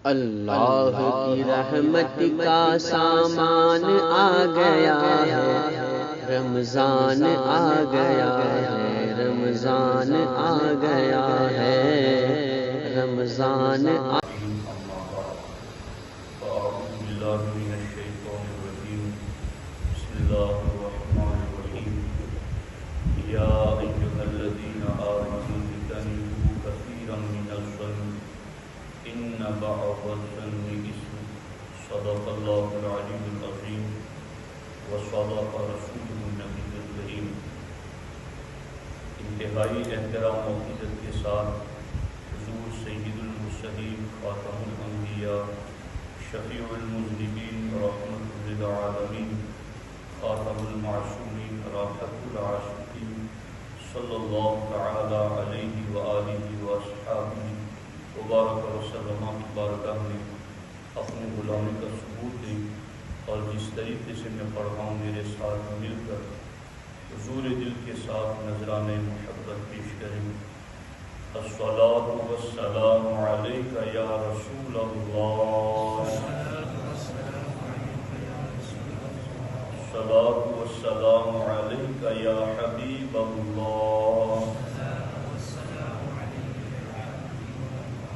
اللہ کی رحمت کا سامان آ گیا ہے، رمضان آ گیا ہے، رمضان آ گیا ہے، رمضان آ أما بعد فأعوذ بالله من الشيطان الرجيم بسم الله الرحمن الرحيم يا أيها الذين آمنوا اجتنبوا كثيرا من الظن إن بعض الظن إثم صدق الله العلي العظيم وصدق رسوله النبي الكريم۔ انتہائی احترام و عزت کے ساتھ حضور سید المرسلین خاتم الانبیاء شفیع المذنبین رحمت للعالمین خاتم المعصومین راحت العاشقین صلی اللہ تعالی علیہ وآلہ واصحابہ وبارک وسلم کی بارگاہ میں اپنے غلامی کا ثبوت دیں، اور جس طریقے سے میں پڑھا ہوں میرے ساتھ مل کر حضور دل کے ساتھ نذرانے محبت پیش کریں۔ الصلاۃ والسلام علیک یا رسول اللہ، الصلاۃ والسلام علیک یا حبیب اللہ،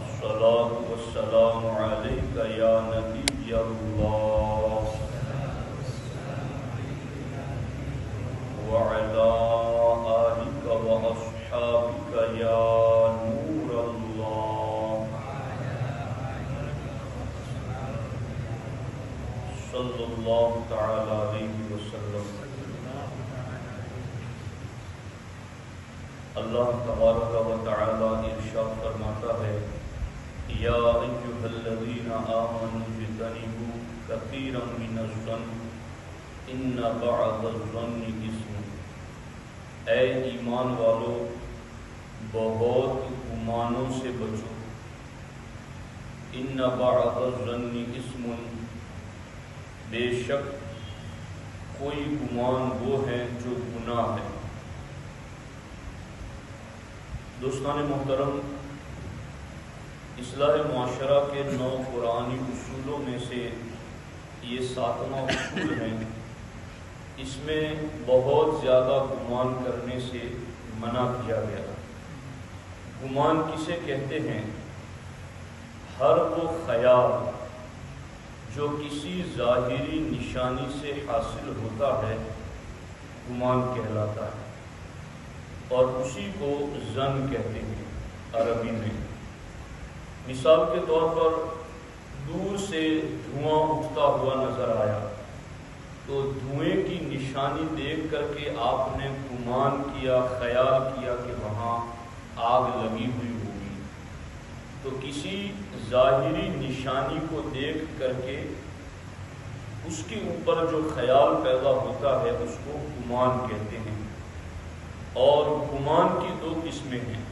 الصلاۃ والسلام علیک یا نبی اللہ، وعلی آلک واصحابک یا نور اللہ، صلی اللہ تعالی علیہ وسلم۔ اللہ تبارک و تعالی ارشاد فرماتا ہے، یا ایھا الذین آمنوا اجتنبوا کثیرا من الظن ان بعض الظن اثم۔ اے ایمان والو، بہت گمانوں سے بچو، ان بعض الظن اثم، بے شک کوئی گمان وہ ہے جو گناہ ہے۔ دوستان محترم، اصلاح معاشرہ کے 9 قرآنی اصولوں میں سے یہ 7واں اصول ہے۔ اس میں بہت زیادہ گمان کرنے سے منع کیا گیا۔ گمان کسے کہتے ہیں؟ ہر وہ خیال جو کسی ظاہری نشانی سے حاصل ہوتا ہے گمان کہلاتا ہے، اور اسی کو ظن کہتے ہیں عربی میں۔ مثال کے طور پر دور سے دھواں اٹھتا ہوا نظر آیا تو دھوئیں کی نشانی دیکھ کر کے آپ نے گمان کیا، خیال کیا کہ وہاں آگ لگی ہوئی ہوگی، تو کسی ظاہری نشانی کو دیکھ کر کے اس کے اوپر جو خیال پیدا ہوتا ہے اس کو گمان کہتے ہیں۔ اور گمان کی 2 قسمیں ہیں،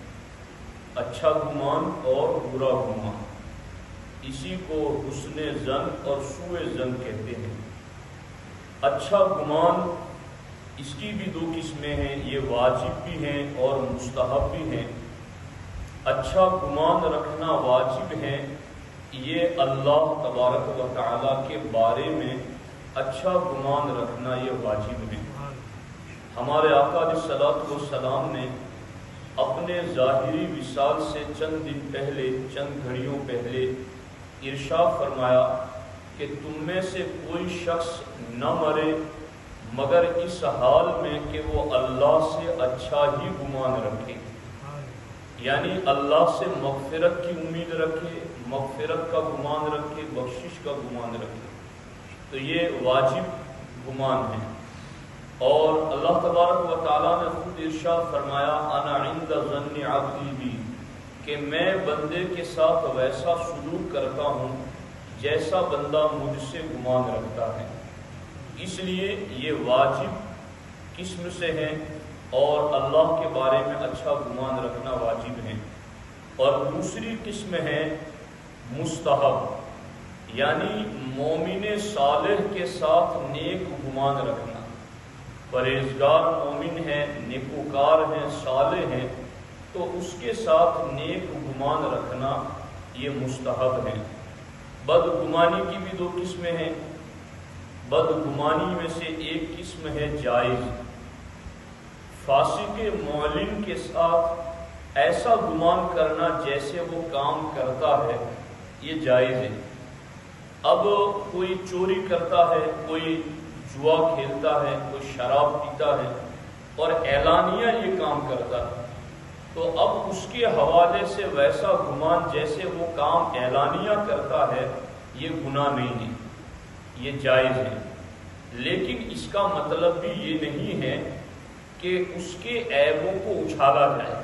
اچھا گمان اور برا گمان۔ اسی کو حسن ظن اور سوء ظن کہتے ہیں۔ اچھا گمان، اس کی بھی 2 قسمیں ہیں، یہ واجب بھی ہیں اور مستحب بھی ہیں۔ اچھا گمان رکھنا واجب ہے، یہ اللہ تبارک و تعالیٰ کے بارے میں اچھا گمان رکھنا یہ واجب ہے۔ ہمارے آقا علیہ الصلوۃ والسلام نے اپنے ظاہری وصال سے چند دن پہلے، چند گھڑیوں پہلے ارشاد فرمایا کہ تم میں سے کوئی شخص نہ مرے مگر اس حال میں کہ وہ اللہ سے اچھا ہی گمان رکھے، یعنی اللہ سے مغفرت کی امید رکھے، مغفرت کا گمان رکھے، بخشش کا گمان رکھے، تو یہ واجب گمان ہے۔ اور اللہ تبارک و تعالیٰ نے خود ارشاد فرمایا، انا عند ظن عبدی بی، کہ میں بندے کے ساتھ ویسا سلوک کرتا ہوں جیسا بندہ مجھ سے گمان رکھتا ہے۔ اس لیے یہ واجب قسم سے ہیں اور اللہ کے بارے میں اچھا گمان رکھنا واجب ہے۔ اور دوسری قسم ہے مستحب، یعنی مومن صالح کے ساتھ نیک گمان رکھنا۔ پرہیزگار مومن ہیں، نیکوکار ہیں، صالح ہیں، تو اس کے ساتھ نیک گمان رکھنا یہ مستحب ہے۔ بدگمانی کی بھی دو قسمیں ہیں۔ بدگمانی میں سے ایک قسم ہے جائز، فاسق معلن کے ساتھ ایسا گمان کرنا جیسے وہ کام کرتا ہے، یہ جائز ہے۔ اب کوئی چوری کرتا ہے، کوئی جوا کھیلتا ہے، کوئی شراب پیتا ہے اور اعلانیہ یہ کام کرتا ہے، تو اب اس کے حوالے سے ویسا گمان جیسے وہ کام اعلانیہ کرتا ہے، یہ گناہ نہیں ہے، یہ جائز ہے۔ لیکن اس کا مطلب بھی یہ نہیں ہے کہ اس کے عیبوں کو اچھالا جائے۔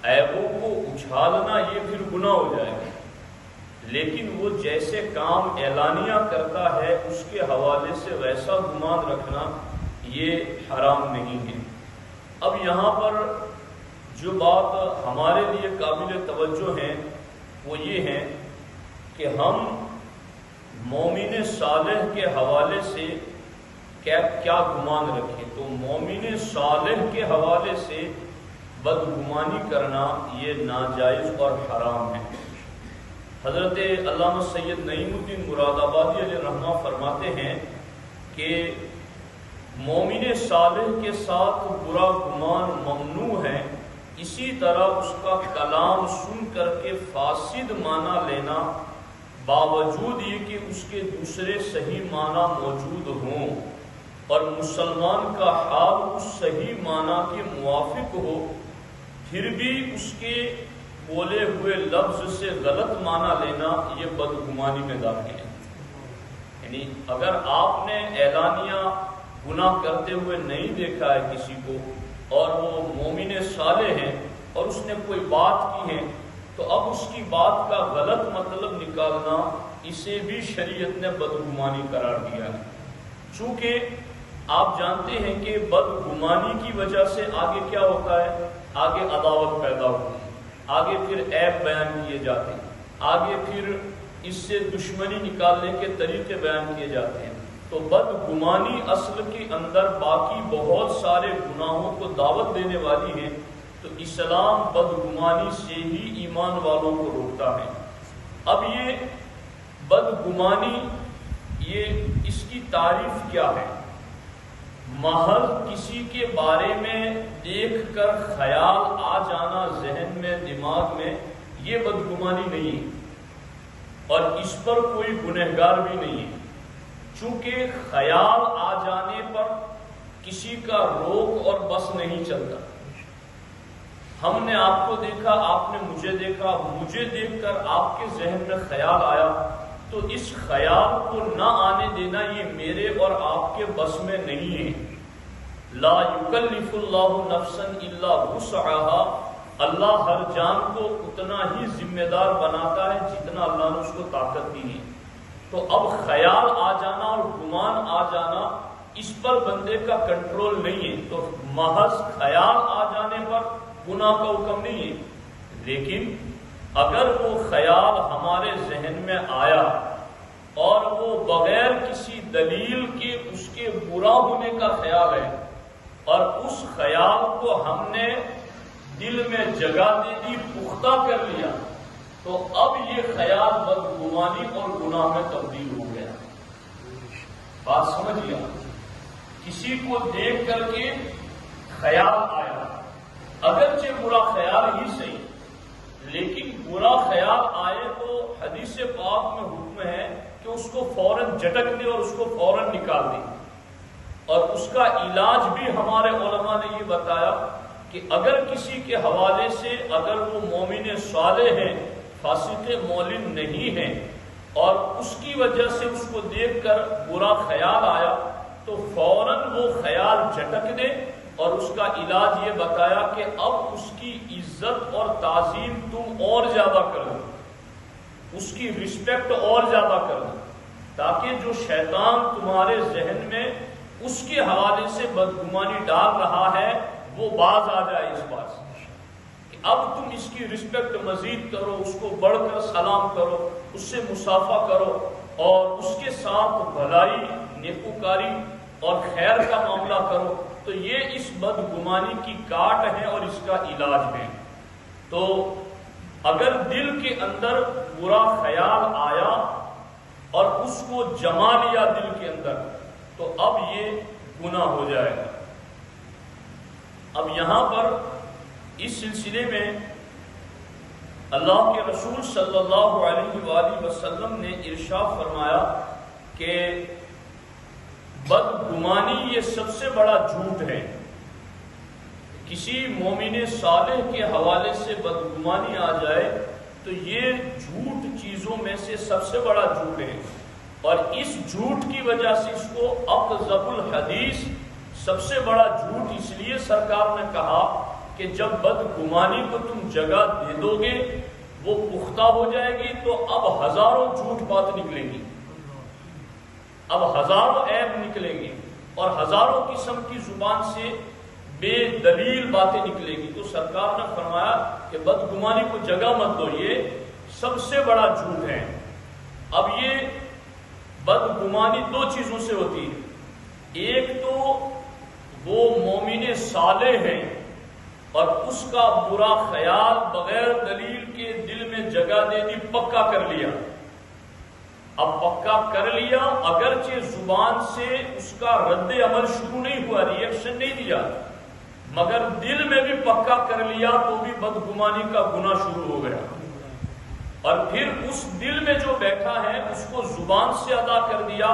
عیبوں کو اچھالنا یہ پھر گناہ ہو جائے گا، لیکن وہ جیسے کام اعلانیہ کرتا ہے اس کے حوالے سے ویسا گمان رکھنا یہ حرام نہیں ہے۔ اب یہاں پر جو بات ہمارے لیے قابل توجہ ہے وہ یہ ہے کہ ہم مومن صالح کے حوالے سے کیا گمان رکھیں۔ تو مومن صالح کے حوالے سے بدگمانی کرنا یہ ناجائز اور حرام ہے۔ حضرت علامہ سید نعیم الدین مراد آبادی علیہ رحمہ فرماتے ہیں کہ مومن صالح کے ساتھ برا گمان ممنوع ہے، اسی طرح اس کا کلام سن کر کے فاسد معنی لینا باوجود یہ کہ اس کے دوسرے صحیح معنی موجود ہوں اور مسلمان کا حال اس صحیح معنی کے موافق ہو، پھر بھی اس کے بولے ہوئے لفظ سے غلط معنی لینا یہ بدگمانی میں داخل ہے۔ یعنی اگر آپ نے اعلانیہ گناہ کرتے ہوئے نہیں دیکھا ہے کسی کو اور وہ مومن صالح ہیں اور اس نے کوئی بات کی ہے، تو اب اس کی بات کا غلط مطلب نکالنا اسے بھی شریعت نے بدگمانی قرار دیا ہے۔ چونکہ آپ جانتے ہیں کہ بدگمانی کی وجہ سے آگے کیا ہوتا ہے، آگے عداوت پیدا ہوتی ہے، آگے پھر عیب بیان کیے جاتے ہیں، آگے پھر اس سے دشمنی نکالنے کے طریقے بیان کیے جاتے ہیں۔ تو بدگمانی اصل کے اندر باقی بہت سارے گناہوں کو دعوت دینے والی ہے، تو اسلام بدگمانی سے ہی ایمان والوں کو روکتا ہے۔ اب یہ بدگمانی یہ اس کی تعریف کیا ہے؟ محض کسی کے بارے میں دیکھ کر خیال آ جانا ذہن میں، دماغ میں، یہ بدگمانی نہیں ہے اور اس پر کوئی گنہگار بھی نہیں ہے، چونکہ خیال آ جانے پر کسی کا روک اور بس نہیں چلتا۔ ہم نے آپ کو دیکھا، آپ نے مجھے دیکھا، مجھے دیکھ کر آپ کے ذہن میں خیال آیا، تو اس خیال کو نہ آنے دینا یہ میرے اور آپ کے بس میں نہیں ہے۔ لا یکلف اللہ نفسا الا وسعها، اللہ ہر جان کو اتنا ہی ذمہ دار بناتا ہے جتنا اللہ نے اس کو طاقت دی ہے۔ تو اب خیال آ جانا اور گمان آ جانا اس پر بندے کا کنٹرول نہیں ہے، تو محض خیال آ جانے پر گناہ کا حکم نہیں ہے۔ لیکن اگر وہ خیال ہمارے ذہن میں آیا اور وہ بغیر کسی دلیل کے اس کے برا ہونے کا خیال ہے اور اس خیال کو ہم نے دل میں جگہ دے دی، پختہ کر لیا، تو اب یہ خیال بدگمانی اور گناہ میں تبدیل ہو گیا۔ بات سمجھ لیا؟ کسی کو دیکھ کر کے خیال آیا، اگرچہ برا خیال ہی صحیح، لیکن برا خیال آئے تو حدیث پاک میں حکم ہے کہ اس کو فوراً جھٹک دے اور اس کو فوراً نکال دے۔ اور اس کا علاج بھی ہمارے علماء نے یہ بتایا کہ اگر کسی کے حوالے سے اگر وہ مومن صالح ہیں، فاسق معلن نہیں ہیں، اور اس کی وجہ سے اس کو دیکھ کر برا خیال آیا تو فوراً وہ خیال جھٹک دے، اور اس کا علاج یہ بتایا کہ اب اس کی عزت اور تعظیم تم اور زیادہ کر دو، اس کی رسپیکٹ اور زیادہ کر دو، تاکہ جو شیطان تمہارے ذہن میں اس کے حوالے سے بدگمانی ڈال رہا ہے وہ باز آ جائے اس بات سے کہ اب تم اس کی رسپیکٹ مزید کرو، اس کو بڑھ کر سلام کرو، اس سے مصافحہ کرو اور اس کے ساتھ بھلائی، نیکوکاری اور خیر کا معاملہ کرو۔ تو یہ اس بدگمانی کی کاٹ ہے اور اس کا علاج ہے۔ تو اگر دل کے اندر برا خیال آیا اور اس کو جما لیا دل کے اندر، تو اب یہ گناہ ہو جائے گا۔ اب یہاں پر اس سلسلے میں اللہ کے رسول صلی اللہ علیہ وآلہ وسلم نے ارشاد فرمایا کہ بدگمانی یہ سب سے بڑا جھوٹ ہے۔ کسی مومن صالح کے حوالے سے بدگمانی آ جائے تو یہ جھوٹ چیزوں میں سے سب سے بڑا جھوٹ ہے، اور اس جھوٹ کی وجہ سے اس کو اکذب الحدیث، سب سے بڑا جھوٹ اس لیے سرکار نے کہا کہ جب بدگمانی کو تم جگہ دے دو گے، وہ پختہ ہو جائے گی، تو اب ہزاروں جھوٹ بات نکلے گی، اب ہزاروں عیب نکلیں گے، اور ہزاروں قسم کی زبان سے بے دلیل باتیں نکلے گی۔ تو سرکار نے فرمایا کہ بدگمانی کو جگہ مت دو، یہ سب سے بڑا جھوٹ ہے۔ اب یہ بدگمانی دو چیزوں سے ہوتی ہے، ایک تو وہ مومن صالح ہے اور اس کا برا خیال بغیر دلیل کے دل میں جگہ دے دی، پکا کر لیا۔ اب پکا کر لیا، اگرچہ زبان سے اس کا رد عمل شروع نہیں ہوا، ریئیکشن نہیں دیا، مگر دل میں بھی پکا کر لیا تو بھی بدگمانی کا گناہ شروع ہو گیا، اور پھر اس دل میں جو بیٹھا ہے اس کو زبان سے ادا کر دیا،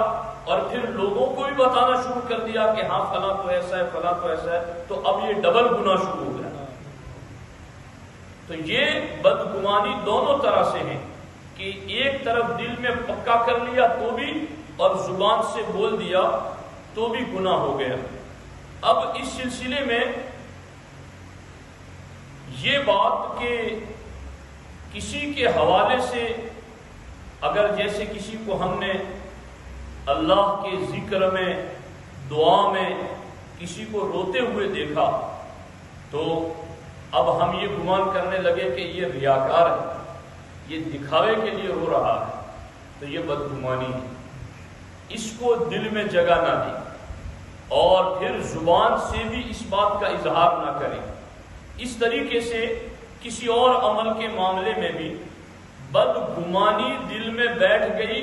اور پھر لوگوں کو بھی بتانا شروع کر دیا کہ ہاں فلاں تو ایسا ہے، فلاں تو ایسا ہے، تو اب یہ ڈبل گناہ شروع ہو گیا۔ تو یہ بدگمانی دونوں طرح سے ہے کہ ایک طرف دل میں پکا کر لیا تو بھی، اور زبان سے بول دیا تو بھی گناہ ہو گیا۔ اب اس سلسلے میں یہ بات کہ کسی کے حوالے سے اگر جیسے کسی کو ہم نے اللہ کے ذکر میں، دعا میں کسی کو روتے ہوئے دیکھا، تو اب ہم یہ گمان کرنے لگے کہ یہ ریاکار ہے، یہ دکھاوے کے لیے رو رہا ہے، تو یہ بدگمانی ہے۔ اس کو دل میں جگہ نہ دی، اور پھر زبان سے بھی اس بات کا اظہار نہ کریں۔ اس طریقے سے کسی اور عمل کے معاملے میں بھی بدگمانی دل میں بیٹھ گئی،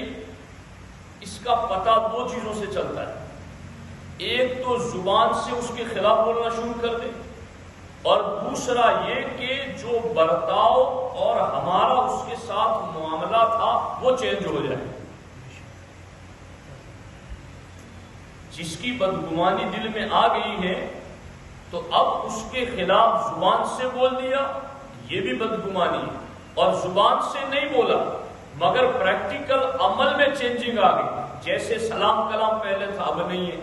اس کا پتہ دو چیزوں سے چلتا ہے، ایک تو زبان سے اس کے خلاف بولنا شروع کر دے، اور دوسرا یہ کہ جو برتاؤ اور ہمارا اس کے ساتھ معاملہ تھا وہ چینج ہو جائے۔ جس کی بدگمانی دل میں آ گئی ہے تو اب اس کے خلاف زبان سے بول دیا، یہ بھی بدگمانی ہے، اور زبان سے نہیں بولا مگر پریکٹیکل عمل میں چینجنگ آ گئی، جیسے سلام کلام پہلے تھا اب نہیں ہے،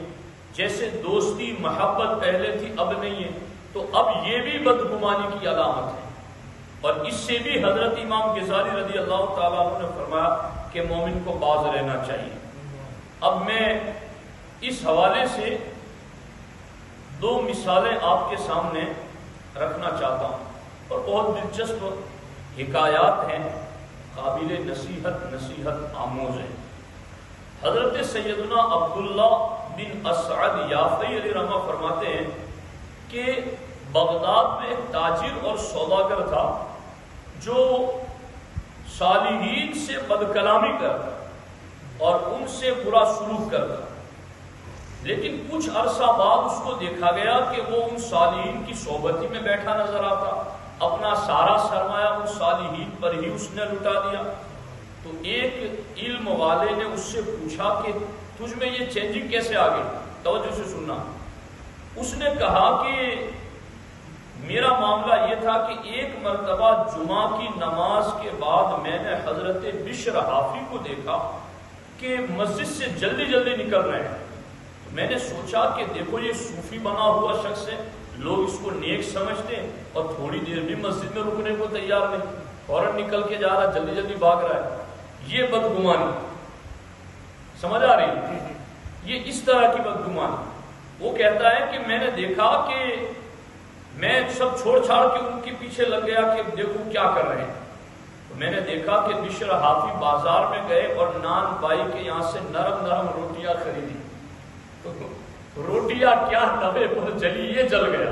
جیسے دوستی محبت پہلے تھی اب نہیں ہے، تو اب یہ بھی بدگمانی کی علامت ہے۔ اور اس سے بھی حضرت امام غزالی رضی اللہ تعالیٰ عنہ نے فرمایا کہ مومن کو باز رہنا چاہیے۔ اب میں اس حوالے سے دو مثالیں آپ کے سامنے رکھنا چاہتا ہوں، اور بہت دلچسپ حکایات ہیں، قابل نصیحت آموز ہیں۔ حضرت سیدنا عبداللہ بن اسعد یافعی علیہ رحمہ فرماتے ہیں کہ بغداد میں ایک تاجر اور سوداگر تھا جو صالحین سے بدکلامی کرتا اور ان سے برا سلوک کرتا، لیکن کچھ عرصہ بعد اس کو دیکھا گیا کہ وہ ان صالحین کی صحبتی میں بیٹھا نظر آتا، اپنا سارا سرمایہ ان صالحین پر ہی اس نے لٹا دیا۔ تو ایک علم والے نے اس سے پوچھا کہ تجھ میں یہ چینجنگ کیسے آ گئی؟ توجہ سے سننا۔ اس نے کہا کہ میرا معاملہ یہ تھا کہ ایک مرتبہ جمعہ کی نماز کے بعد میں نے حضرت بشر حافی کو دیکھا کہ مسجد سے جلدی جلدی نکل رہے ہیں۔ میں نے سوچا کہ دیکھو یہ صوفی بنا ہوا شخص ہے، لوگ اس کو نیک سمجھتے ہیں، اور تھوڑی دیر بھی مسجد میں رکنے کو تیار نہیں، فوراً نکل کے جا رہا، جلدی جلدی بھاگ رہا ہے۔ یہ بدگمانی سمجھ آ رہی ہے؟ یہ اس طرح کی بدگمانی۔ وہ کہتا ہے کہ میں نے دیکھا کہ میں سب چھوڑ چھاڑ کے ان کے پیچھے لگ گیا کہ دیکھو کیا کر رہے ہیں۔ تو میں نے دیکھا کہ بشر حافی بازار میں گئے اور نان بائی کے یہاں سے نرم نرم روٹیاں خریدی، تو روٹیاں کیا توے پر جلی، یہ جل گیا۔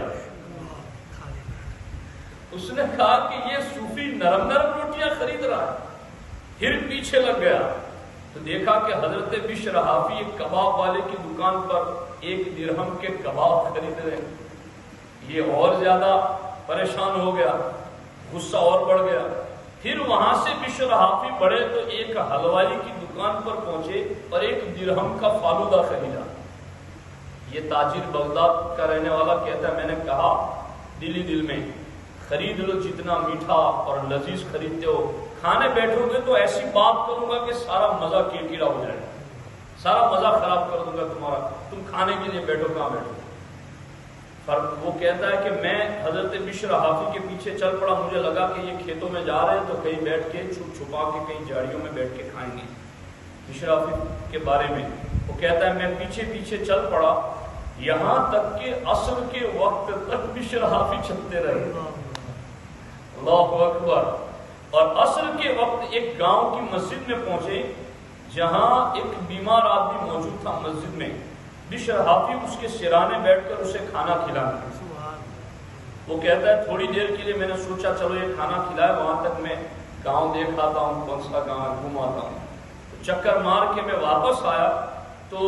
اس نے کہا کہ یہ صوفی نرم نرم روٹیاں خرید رہا ہے، پھر پیچھے لگ گیا۔ تو دیکھا کہ حضرت بشر حافی ایک کباب والے کی دکان پر 1 درہم کے کباب خرید رہے ہیں۔ یہ اور زیادہ پریشان ہو گیا، غصہ اور بڑھ گیا۔ پھر وہاں سے بشر حافی بڑھے تو ایک حلوائی کی دکان پر پہنچے اور 1 درہم کا فالودہ خریدا۔ یہ تاجر بغداد کا رہنے والا کہتا ہے میں نے کہا دل ہی دل میں خرید لو جتنا میٹھا اور لذیذ خریدتے ہو، کھانے بیٹھو گے تو ایسی بات کروں گا کہ سارا مزہ کیڑکیڑا ہو جائے گا، سارا مزہ خراب کر دوں گا تمہارا، تم کھانے کے لیے بیٹھو کہاں بیٹھو۔ وہ کہتا ہے کہ میں حضرت بشر حافی کے پیچھے چل پڑا، مجھے لگا کہ یہ کھیتوں میں جا رہے ہیں تو کہیں بیٹھ کے چھپا کے کہیں جھاڑیوں میں بیٹھ کے کھائیں گے۔ بشر حافی کے بارے میں وہ کہتا ہے میں پیچھے پیچھے چل پڑا، یہاں تک کہ عصر کے وقت تک بشر حافی چلتے رہے۔ اللہ اکبر۔ اور عصر کے وقت ایک گاؤں کی مسجد میں پہنچے جہاں ایک بیمار آدمی موجود تھا مسجد میں۔ بشر حافی اس کے سرانے بیٹھ کر اسے کھانا کھلانا۔ وہ کہتا ہے تھوڑی دیر کے لیے میں نے سوچا چلو یہ کھانا کھلائے، وہاں تک میں گاؤں دیکھ آتا ہوں، کون سا گاؤں گھوم آتا ہوں۔ تو چکر مار کے میں واپس آیا تو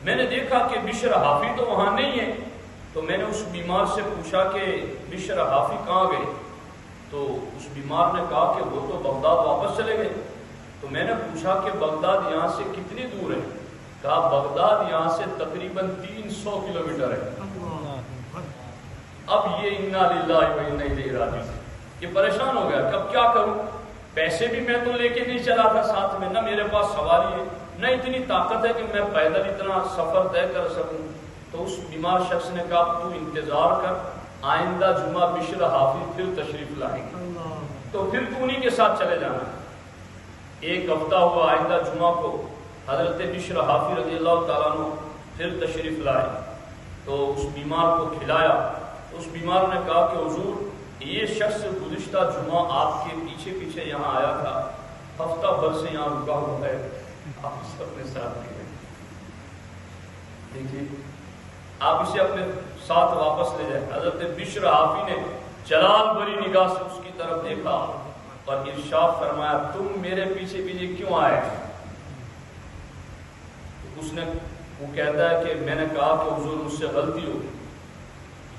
میں نے دیکھا کہ بشر حافی تو وہاں نہیں ہے۔ تو میں نے اس بیمار سے پوچھا کہ بشر حافی کہاں گئے؟ تو اس بیمار نے کہا کہ وہ تو بغداد واپس چلے گئے۔ تو میں نے پوچھا کہ بغداد یہاں سے کتنی دور ہے؟ کہا بغداد یہاں سے تقریباً 300 کلومیٹر ہے۔ اب یہ انا للہ و انا الیہ راجعون، یہ پریشان ہو گیا کہ اب کیا کروں، پیسے بھی میں تو لے کے نہیں چلا تھا ساتھ میں، نہ میرے پاس سواری ہے، نہ اتنی طاقت ہے کہ میں پیدل اتنا سفر طے کر سکوں۔ تو اس بیمار شخص نے کہا تو انتظار کر، آئندہ جمعہ بشر حافی پھر تشریف لائیں گے تو پھر تو انہی کے ساتھ چلے جانا۔ 1 ہفتہ ہوا، آئندہ جمعہ کو حضرت بشر حافی رضی اللہ تعالیٰ عنہ پھر تشریف لائے تو اس بیمار کو کھلایا۔ اس بیمار نے کہا کہ حضور یہ شخص گزشتہ جمعہ آپ کے پیچھے پیچھے یہاں آیا تھا، ہفتہ بھر سے یہاں رکا ہوا ہے، آپ اسے اپنے ساتھ لے گئے، دیکھیے آپ اسے اپنے ساتھ واپس لے جائیں۔ حضرت بشر حافی نے جلال بھری نگاہ سے اس کی طرف دیکھا اور ارشاد فرمایا تم میرے پیچھے پیچھے کیوں آئے؟ وہ کہتا ہے کہ میں نے کہا کہ حضور مجھ سے غلطی ہو گئی۔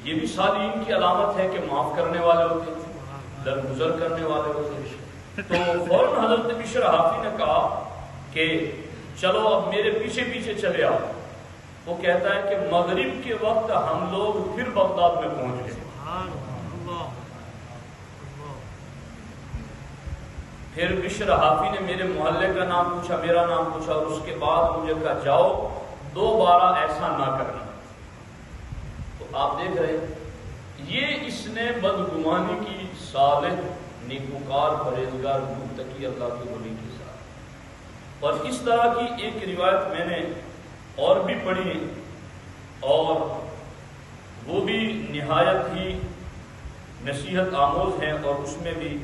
یہ بھی صالحین کی علامت ہے کہ معاف کرنے والے ہوتے ہیں، درگزر کرنے والے ہوتے ہیں۔ تو فوراً حضرت بشر حافی نے کہا کہ چلو اب میرے پیچھے پیچھے چلے آؤ۔ وہ کہتا ہے کہ مغرب کے وقت ہم لوگ پھر بغداد میں پہنچ گئے۔ پھر بشر حافی نے میرے محلے کا نام پوچھا، میرا نام پوچھا اور اس کے بعد مجھے کہا جاؤ دوبارہ ایسا نہ کرنا۔ تو آپ دیکھ رہے ہیں یہ اس نے بدگمانی کی، صالح نیکوکار پرہیزگار متقی اللہ کے ولی کے ساتھ۔ اور اس طرح کی ایک روایت میں نے اور بھی پڑھی ہے اور وہ بھی نہایت ہی نصیحت آموز ہیں اور اس میں بھی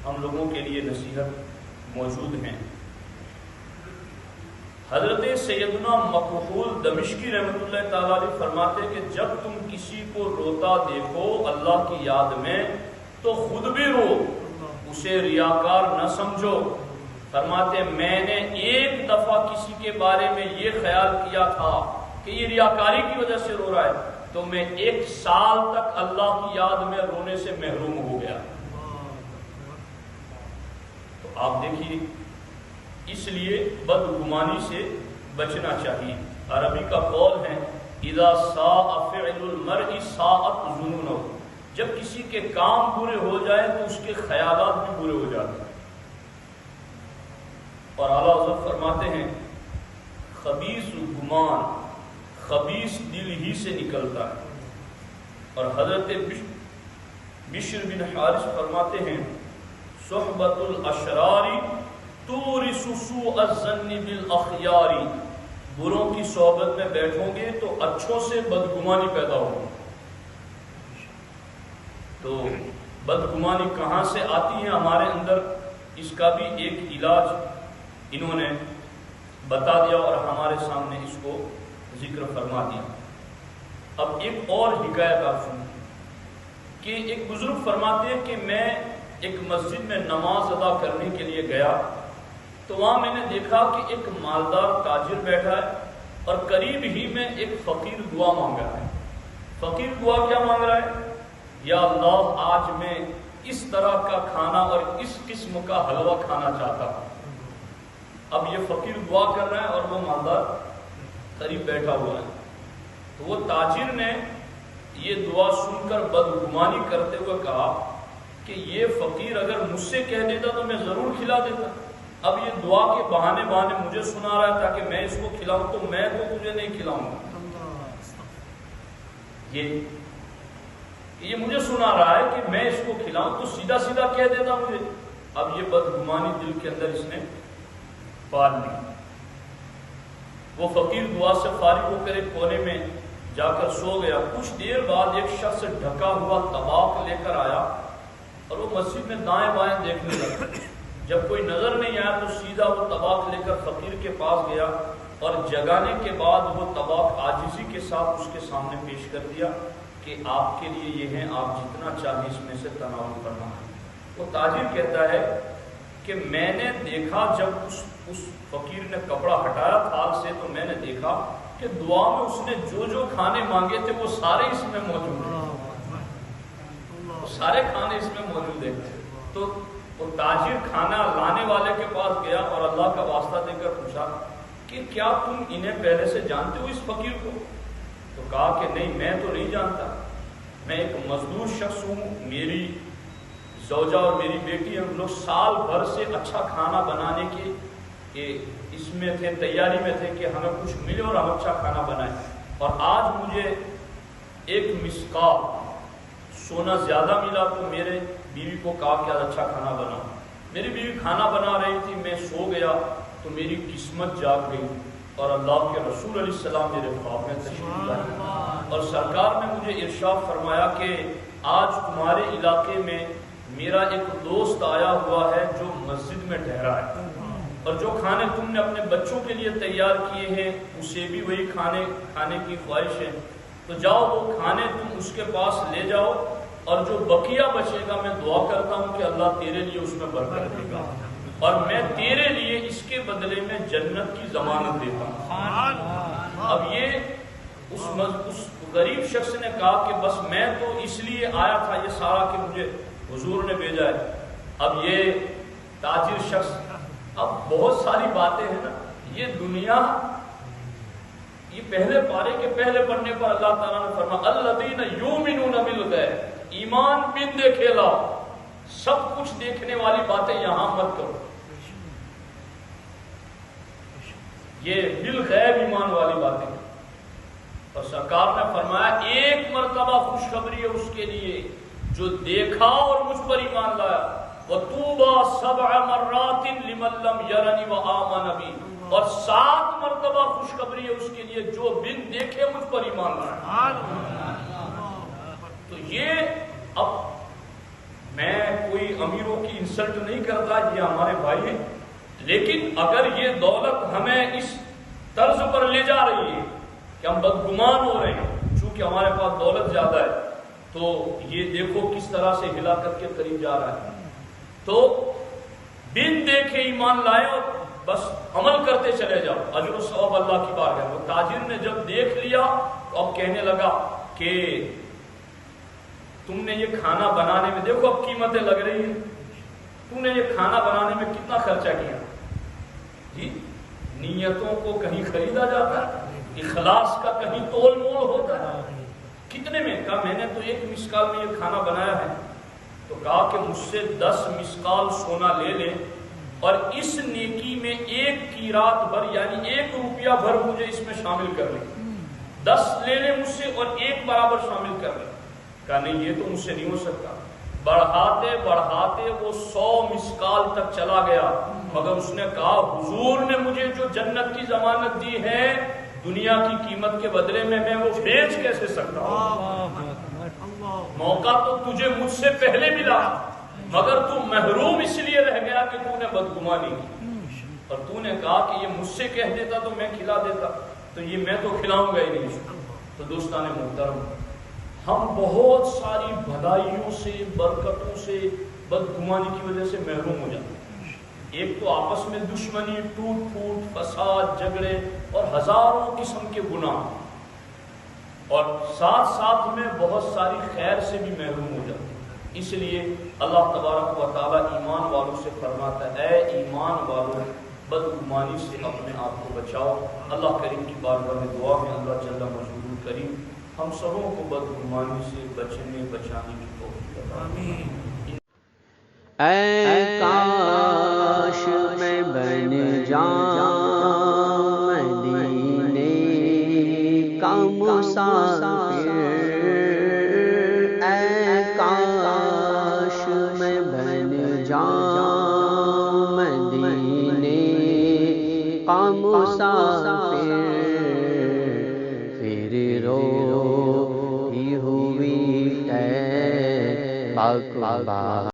ہم لوگوں کے لیے نصیحت موجود ہیں۔ حضرت سیدنا مکحول دمشقی رحمۃ اللہ تعالیٰ علیہ فرماتے کہ جب تم کسی کو روتا دیکھو اللہ کی یاد میں تو خود بھی رو، اسے ریاکار نہ سمجھو۔ فرماتے میں نے ایک دفعہ کسی کے بارے میں یہ خیال کیا تھا کہ یہ ریاکاری کی وجہ سے رو رہا ہے تو میں 1 سال تک اللہ کی یاد میں رونے سے محروم ہو گیا۔ تو آپ دیکھیے اس لیے بدگمانی سے بچنا چاہیے۔ عربی کا قول ہے اذا ساء فعل المرء ساءت ظنونه، جب کسی کے کام برے ہو جائے تو اس کے خیالات بھی برے ہو جاتے ہیں۔ اور اعلیٰ حضرت فرماتے ہیں خبیث گمان خبیث دل ہی سے نکلتا ہے۔ اور حضرت بشر بن حارث فرماتے ہیں صحبت الاشرار تورث سوء الظن بالاخیار، بروں کی صحبت میں بیٹھو گے تو اچھوں سے بدگمانی پیدا ہوگی۔ تو بدگمانی کہاں سے آتی ہے ہمارے اندر، اس کا بھی ایک علاج انہوں نے بتا دیا اور ہمارے سامنے اس کو ذکر فرما دیا۔ اب ایک اور حکایت آپ سنیں کہ ایک بزرگ فرماتے ہیں کہ میں ایک مسجد میں نماز ادا کرنے کے لیے گیا تو وہاں میں نے دیکھا کہ ایک مالدار تاجر بیٹھا ہے اور قریب ہی میں ایک فقیر دعا مانگ رہا ہے۔ فقیر دعا کیا مانگ رہا ہے؟ یا اللہ آج میں اس طرح کا کھانا اور اس قسم کا حلوہ کھانا چاہتا ہوں۔ اب یہ فقیر دعا کر رہا ہے اور وہ مالدار قریب بیٹھا ہوا ہے۔ تو وہ تاجر نے یہ دعا سن کر بدگمانی کرتے ہوئے کہا کہ یہ فقیر اگر مجھ سے کہہ دیتا تو میں ضرور کھلا دیتا، اب یہ دعا کے بہانے مجھے سنا رہا ہے تاکہ میں اس کو کھلاؤں، تو میں تو تجھے نہیں کھلاؤں گا۔ یہ مجھے سنا رہا ہے کہ میں اس کو کھلاؤں تو سیدھا سیدھا کہہ دیتا مجھے۔ اب یہ بدگمانی دل کے اندر اس نے پال لی۔ وہ فقیر دعا سے فارغ ہو کر ایک کونے میں جا کر سو گیا۔ کچھ دیر بعد ایک شخص ڈھکا ہوا طباق لے کر آیا اور وہ مسجد میں دائیں بائیں دیکھنے لگا۔ جب کوئی نظر نہیں آیا تو سیدھا وہ طباق لے کر فقیر کے پاس گیا اور جگانے کے بعد وہ طباق عاجزی کے ساتھ اس کے سامنے پیش کر دیا کہ آپ کے لیے یہ ہے، آپ جتنا چاہیں اس میں سے تناول کرنا ہے۔ وہ تاجر کہتا ہے کہ میں نے دیکھا جب اس فقیر نے کپڑا ہٹایا تھال سے تو میں نے دیکھا کہ دعا میں اس نے جو کھانے مانگے تھے وہ سارے اس میں موجود ہیں، وہ سارے کھانے اس میں موجود ہیں۔ تو وہ تاجر کھانا لانے والے کے پاس گیا اور اللہ کا واسطہ دے کر پوچھا کہ کیا تم انہیں پہلے سے جانتے ہو اس فقیر کو؟ تو کہا کہ نہیں، میں تو نہیں جانتا، میں ایک مزدور شخص ہوں، میری زوجہ اور میری بیٹی ہم لوگ سال بھر سے اچھا کھانا بنانے کے اس میں تھے، تیاری میں تھے کہ ہمیں کچھ ملے اور ہم اچھا کھانا بنائیں، اور آج مجھے ایک مسقال سونا زیادہ ملا تو میرے بیوی کو کہا کہ آج اچھا کھانا بناؤ۔ میری بیوی کھانا بنا رہی تھی، میں سو گیا تو میری قسمت جاگ گئی اور اللہ کے رسول علیہ السلام میرے خواب میں تشریف لائے اور سرکار نے مجھے ارشاد فرمایا کہ آج تمہارے علاقے میں میرا ایک دوست آیا ہوا ہے جو مسجد میں ٹھہرا ہے، اور جو کھانے تم نے اپنے بچوں کے لیے تیار کیے ہیں اسے بھی وہی کھانے کی خواہش ہے، تو جاؤ وہ کھانے تم اس کے پاس لے جاؤ، اور جو بقیہ بچے گا میں دعا کرتا ہوں کہ اللہ تیرے لیے اس میں برکت دے گا، اور میں تیرے لیے اس کے بدلے میں جنت کی ضمانت دیتا ہوں۔ اب یہ اس غریب شخص نے کہا کہ بس میں تو اس لیے آیا تھا یہ سارا کہ مجھے حضور نے بھیجا ہے۔ اب یہ تاجر شخص، اب بہت ساری باتیں ہیں نا، یہ دنیا، یہ پہلے پارے کے پہلے پڑھنے پر اللہ تعالیٰ نے فرمایا الذین یؤمنون بالغیب، ایمان بن دیکھے لاؤ، سب کچھ دیکھنے والی باتیں یہاں مت کرو، یہ بالغیب ایمان والی باتیں۔ اور سرکار نے فرمایا ایک مرتبہ خوشخبری ہے اس کے لیے جو دیکھا اور مجھ پر ایمان لایا، وَطُوبَى 7 مرات لمن لم يرني وآمن بي، اور 7 مرتبہ خوشخبری ہے اس کے لیے جو بن دیکھے مجھ پر ایمان لایا۔ تو یہ اب میں کوئی امیروں کی انسلٹ نہیں کرتا، یہ ہمارے بھائی ہیں، لیکن اگر یہ دولت ہمیں اس طرز پر لے جا رہی ہے کہ ہم بدگمان ہو رہے ہیں چونکہ ہمارے پاس دولت زیادہ ہے، تو یہ دیکھو کس طرح سے ہلاکت کے قریب جا رہا ہے۔ تو بن دیکھے ایمان لائے اور بس عمل کرتے چلے جاؤ، اجر و ثواب اللہ کی بارگاہ میں۔ وہ تاجر نے جب دیکھ لیا تو اب کہنے لگا کہ تم نے یہ کھانا بنانے میں، دیکھو اب قیمتیں لگ رہی ہیں، تم نے یہ کھانا بنانے میں کتنا خرچہ کیا؟ جی نیتوں کو کہیں خریدا جاتا ہے، اخلاص کا کہیں تول مول ہوتا ہے؟ کتنے میں؟ کہا میں نے تو 1 مسقال میں یہ کھانا بنایا ہے۔ تو کہا کہ مجھ سے 10 مسقال سونا لے لیں اور اس نیکی میں 1 قیراط بھر یعنی 1 روپیہ بھر مجھے اس میں شامل کر لیں، 10 لے لیں مجھ سے اور 1 برابر شامل کر لیں۔ کہا نہیں یہ تو مجھ سے نہیں ہو سکتا۔ بڑھاتے بڑھاتے وہ 100 مسقال تک چلا گیا، مگر اس نے کہا حضور نے مجھے جو جنت کی ضمانت دی ہے دنیا کی قیمت کے بدلے میں وہ بیچ کیسے سکتا ہوں؟ موقع تو تجھے مجھ سے پہلے ملا، مگر تو محروم اس لیے رہ گیا کہ تو نے بدگمانی کی، اور تو نے کہا کہ یہ مجھ سے کہہ دیتا تو میں کھلا دیتا، تو یہ میں تو کھلاؤں گا ہی نہیں۔ تو دوستان محترم، ہم بہت ساری بھلائیوں سے، برکتوں سے بدگمانی کی وجہ سے محروم ہو جاتے ہیں۔ ایک تو آپس میں دشمنی، ٹوٹ پھوٹ، فساد، جھگڑے اور ہزاروں قسم کے گناہ، اور ساتھ ساتھ میں بہت ساری خیر سے بھی محروم ہو جاتے ہیں۔ اس لیے اللہ تبارک و تعالیٰ ایمان والوں سے فرماتا ہے اے ایمان والوں بدگمانی سے اپنے آپ کو بچاؤ۔ اللہ کریم کی بارگاہ میں دعا ہے اللہ جل مجدہ کریم ہم سبوں کو بدگمانی سے بچانے کی توفیق عطا فرمائے۔ اے کاش میں بن جاؤں مدینے کا مسافر، اے کاش میں بن جاؤں مدینے کا مسافر، پھر روئی ہوئی ہے پاک